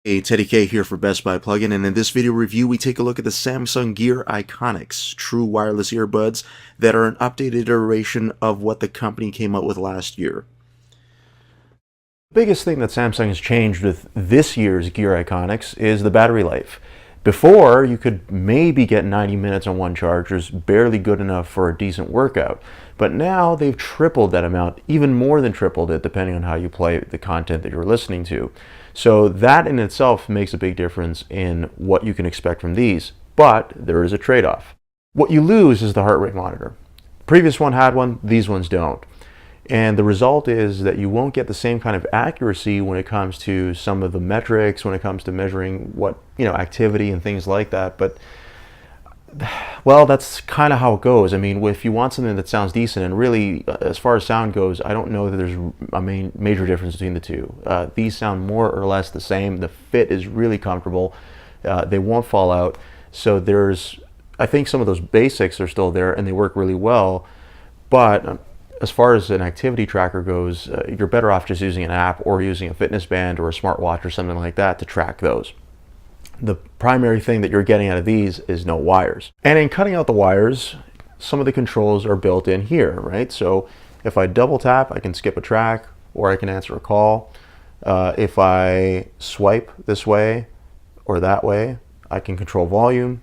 Hey, Teddy K here for Best Buy Plugin, and in this video review we take a look at the Samsung Gear IconX true wireless earbuds that are an updated iteration of what the company came up with last year. The biggest thing that Samsung has changed with this year's Gear IconX is the battery life. Before, you could maybe get 90 minutes on one charge, which is barely good enough for a decent workout. But now they've tripled that amount, even more than tripled it, depending on how you play the content that you're listening to. So that in itself makes a big difference in what you can expect from these, but there is a trade-off. What you lose is the heart rate monitor. The previous one had one, these ones don't. And the result is that you won't get the same kind of accuracy when it comes to some of the metrics, when it comes to measuring what, activity and things like that. But, well, that's kind of how it goes. I mean, if you want something that sounds decent, and really, as far as sound goes, I don't know that there's a major difference between the two. These sound more or less the same. The fit is really comfortable. They won't fall out. So I think some of those basics are still there, and they work really well. But as far as an activity tracker goes, you're better off just using an app or using a fitness band or a smartwatch or something like that to track those. The primary thing that you're getting out of these is no wires. And in cutting out the wires, some of the controls are built in here, right? So if I double tap, I can skip a track or I can answer a call. If I swipe this way or that way, I can control volume.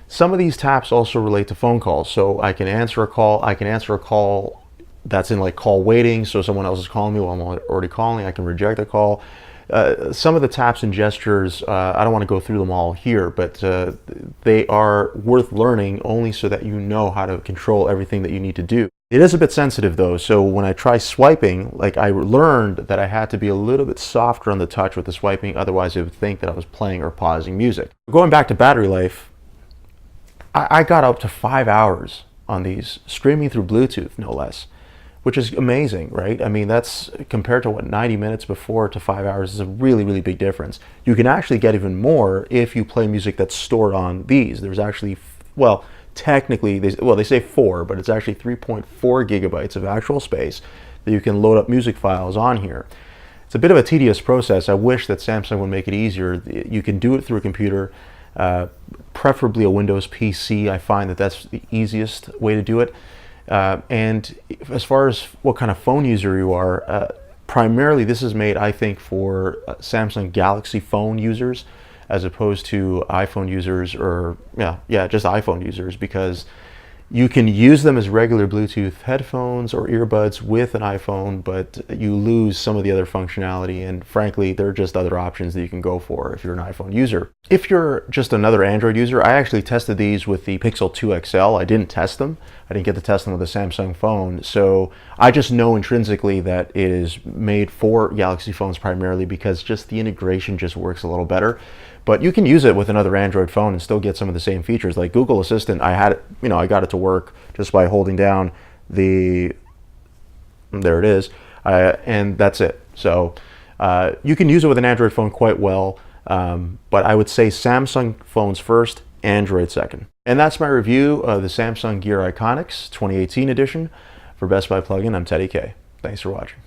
Some of these taps also relate to phone calls. So I can answer a call. I can answer a call that's in like call waiting, so someone else is calling me while I'm already calling. I can reject a call. Some of the taps and gestures, I don't want to go through them all here, but they are worth learning only so that you know how to control everything that you need to do. It is a bit sensitive though, so when I try swiping, like I learned that I had to be a little bit softer on the touch with the swiping, otherwise it would think that I was playing or pausing music. Going back to battery life, I got up to 5 hours on these, streaming through Bluetooth no less. Which is amazing, right? I mean, that's compared to what 90 minutes before to 5 hours is a really, really big difference. You can actually get even more if you play music that's stored on these. There's actually, well, technically, they say 4, but it's actually 3.4 gigabytes of actual space that you can load up music files on here. It's a bit of a tedious process. I wish that Samsung would make it easier. You can do it through a computer, preferably a Windows PC. I find that that's the easiest way to do it. And as far as what kind of phone user you are, primarily this is made, I think, for Samsung Galaxy phone users as opposed to iPhone users, or just iPhone users, because you can use them as regular Bluetooth headphones or earbuds with an iPhone, but you lose some of the other functionality, and frankly, there are just other options that you can go for if you're an iPhone user. If you're just another Android user, I actually tested these with the Pixel 2 XL. I didn't test them. I didn't get to test them with a Samsung phone, so I just know intrinsically that it is made for Galaxy phones primarily because just the integration just works a little better. But you can use it with another Android phone and still get some of the same features. Like Google Assistant, I had it, I got it to work just by holding down there it is, and that's it. So you can use it with an Android phone quite well, but I would say Samsung phones first, Android second. And that's my review of the Samsung Gear IconX 2018 edition. For Best Buy Plugin, I'm Teddy K. Thanks for watching.